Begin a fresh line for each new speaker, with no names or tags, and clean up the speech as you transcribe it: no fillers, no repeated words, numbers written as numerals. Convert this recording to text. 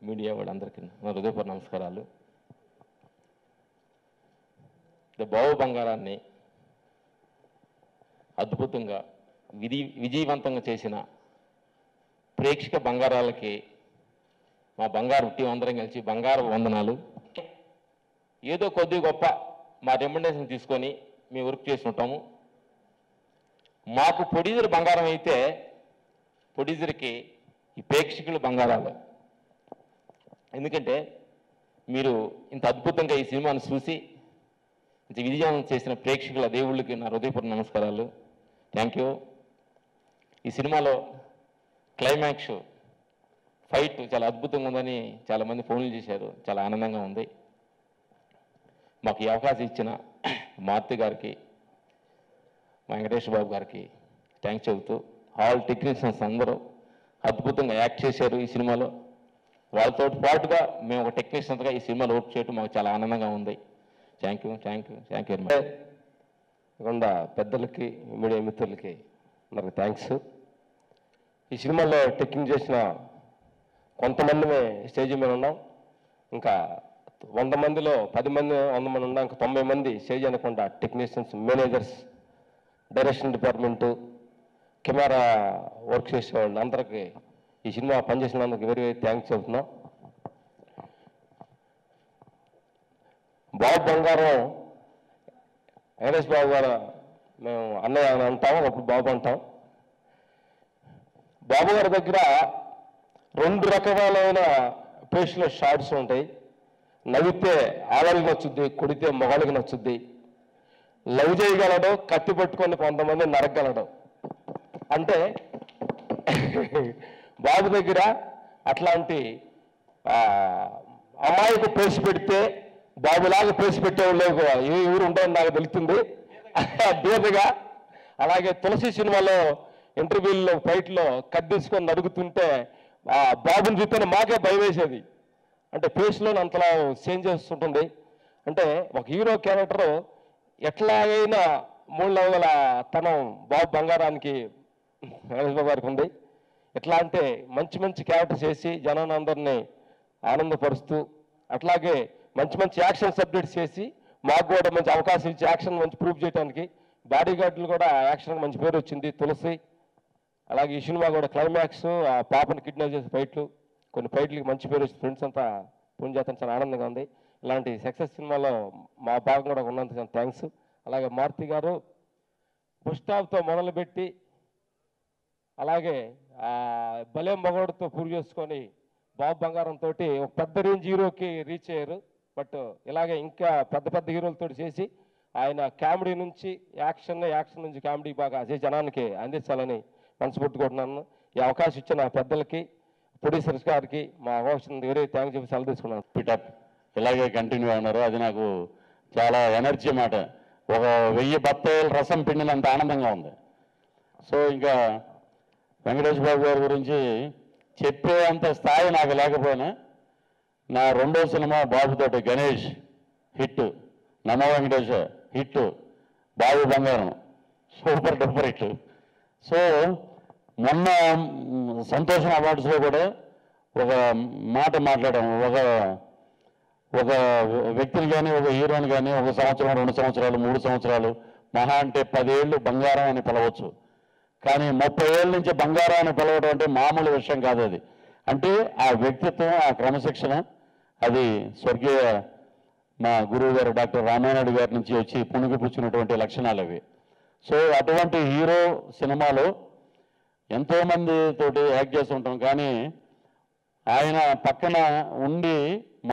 Media వాళ్ళందరికీ నా హృదయపూర్వక నమస్కారాలు. బాబు బంగారాన్ని అద్భుతంగా విజయవంతంగా చేసిన ప్రేక్షక బంగారాలకి మా బంగారు టీం అందరం కలిసి బంగారు వందనాలు. ఏదో కొద్ది గొప్ప మా రికమెండేషన్ తీసుకొని మేము వర్క్ చేస్తుంటాము. మాకు ప్రొడ్యూసర్ బంగారం అయితే ప్రొడ్యూసర్కి ఈ ప్రేక్షకులు బంగారాలు. ఎందుకంటే మీరు ఇంత అద్భుతంగా ఈ సినిమాను చూసి ఇంత విజయవంతం చేసిన ప్రేక్షకుల దేవుళ్ళకి నా హృదయపూర్వక నమస్కారాలు. Thank you. ఈ సినిమాలో క్లైమాక్స్ ఫైట్ చాలా అద్భుతంగా ఉందని చాలామంది ఫోన్లు చేశారు. చాలా ఆనందంగా ఉంది. మాకు ఈ అవకాశం ఇచ్చిన మారుతి గారికి, వెంకటేష్ బాబు గారికి థ్యాంక్స్ చెబుతూ, ఆల్ టెక్నీషియన్స్ అందరూ అద్భుతంగా యాక్ట్ చేశారు ఈ సినిమాలో. వాళ్ళతో పాటుగా మేము ఒక టెక్నీషియన్స్గా ఈ సినిమాలో వర్క్ చేయడం మాకు చాలా ఆనందంగా ఉంది. Thank you very much. కాకుండా పెద్దలకి, మీడియా మిత్రులకి నాకు థ్యాంక్స్. ఈ సినిమాలో టెక్నింగ్ చేసిన కొంతమందిమే స్టేజ్ మీద ఉన్నాం. ఇంకా 100 మందిలో 10 మంది 100 మంది ఉన్నాం. ఇంకా 90 మంది స్టేజ్ అనకుండా technicians, managers, direction department, camera work చేసేవాళ్ళు అందరికీ ఈ సినిమా పనిచేసినందుకు వెరీ వెరీ థ్యాంక్స్ చెబుతున్నాం. బాబు బంగారం వెంకటేష్ బాబు గారు మేము అన్నయ్య అని అంటాం, అప్పుడు బాబు అంటాం. బాబు గారి దగ్గర 2 రకాలైన ఫేస్లో షార్ట్స్ ఉంటాయి. నవ్వితే ఆడవాళ్ళకి నచ్చుద్ది, కొడితే మగవాళ్ళకి నచ్చుద్ది. లవ్ చేయగలడు, కత్తి పట్టుకొని కొంతమంది నరగలడు. అంటే బాబు దగ్గర అట్లాంటి అమ్మాయికి పేసి పెడితే బాబులాగా పేసి పెట్టేవాళ్ళు ఎవరు ఉంటాయని నాకు తెలుస్తుంది బీదగా. అలాగే తులసి సినిమాలో ఇంటర్వ్యూల్లో ఫైట్లో కద్దీసుకొని నడుగుతుంటే బాబుని చూస్తేనే మాకే భయం వేసేది. అంటే ఫేస్లో అంతలా చేంజ్ చేస్తుంటుంది. అంటే ఒక హీరో క్యారెక్టర్ ఎట్లాగైనా 3 లెవెల తనం బాబు బంగారానికి, వెంకటేష్ బాబు గారికి ఉంది. ఎట్లా అంటే మంచి మంచి క్యారెక్టర్స్ చేసి జనాన్ని అందరినీ ఆనందపరుస్తూ, అట్లాగే మంచి మంచి యాక్షన్ సబ్జెక్ట్స్ చేసి మాకు కూడా మంచి అవకాశం ఇచ్చి యాక్షన్ మంచి ప్రూవ్ చేయడానికి బాడీ గార్డులు కూడా యాక్షన్కి మంచి పేరు వచ్చింది. తులసి, అలాగే ఈ సినిమా కూడా క్లైమాక్స్ ఆ పాపను కిడ్నాప్ చేసే ఫైట్లు, కొన్ని ఫైట్లకి మంచి పేరు వచ్చి ఫ్రెండ్స్ అంతా పూజ చేస్తాను. చాలా ఆనందంగా ఉంది. ఇలాంటి సక్సెస్ సినిమాలో మా భాగం కూడా ఉన్నందుకు చాలా థ్యాంక్స్. అలాగే మారుతి గారు పుష్టాప్తో మొదలుపెట్టి అలాగే భలే మగోడితో పూర్తి చేసుకొని బాబు బంగారంతో ఒక పెద్ద రేంజ్ హీరోకి రీచ్ అయ్యారు. బట్ ఇలాగే ఇంకా పెద్ద పెద్ద హీరోలతో చేసి ఆయన కామెడీ నుంచి యాక్షన్ నుంచి కామెడీ బాగా చేసి జనానికి అందించాలని మనస్ఫూర్తికుంటున్నాను. ఈ అవకాశం ఇచ్చిన పెద్దలకి, ప్రొడ్యూసర్స్ గారికి మా అవకాశం వేరే థ్యాంక్స్ చెప్పి సెలవు తీసుకున్నాను.
పిటప్ ఇలాగే కంటిన్యూ అన్నారు. అది నాకు చాలా ఎనర్జీ మాట. ఒక 1000 బత్తాయిల రసం పిండినంత ఆనందంగా ఉంది. సో ఇంకా వెంకటేష్ బాబు గారి గురించి చెప్పే అంత స్థాయి నాకు లేకపోయినా, నా 2వ సినిమా బాబుతోటి గణేష్ హిట్, నమో వెంకటేష్ హిట్, బాబు బంగారం సూపర్ డూపర్ హిట్. సో మొన్న సంతోషం అవార్డ్స్లో కూడా ఒక మాట మాట్లాడాం. ఒక వ్యక్తిని కానీ, ఒక హీరోని కానీ 1 సంవత్సరం, 2 సంవత్సరాలు, 3 సంవత్సరాలు, మహా అంటే 10 ఏళ్ళు బంగారం అని పిలవచ్చు. కానీ 30 ఏళ్ళ నుంచి బంగారం అని పిలవడం అంటే మామూలు విషయం కాదు. అది అంటే ఆ వ్యక్తిత్వం, ఆ క్రమశిక్షణ, అది స్వర్గీయ మా గురువు గారు డాక్టర్ రామానాయుడు గారి నుంచి వచ్చి పుణిగిపుచ్చినటువంటి లక్షణాలు అవి. సో అటువంటి హీరో సినిమాలో ఎంతోమంది తోటి యాక్ట్ చేస్తుంటాం, కానీ ఆయన పక్కన ఉండి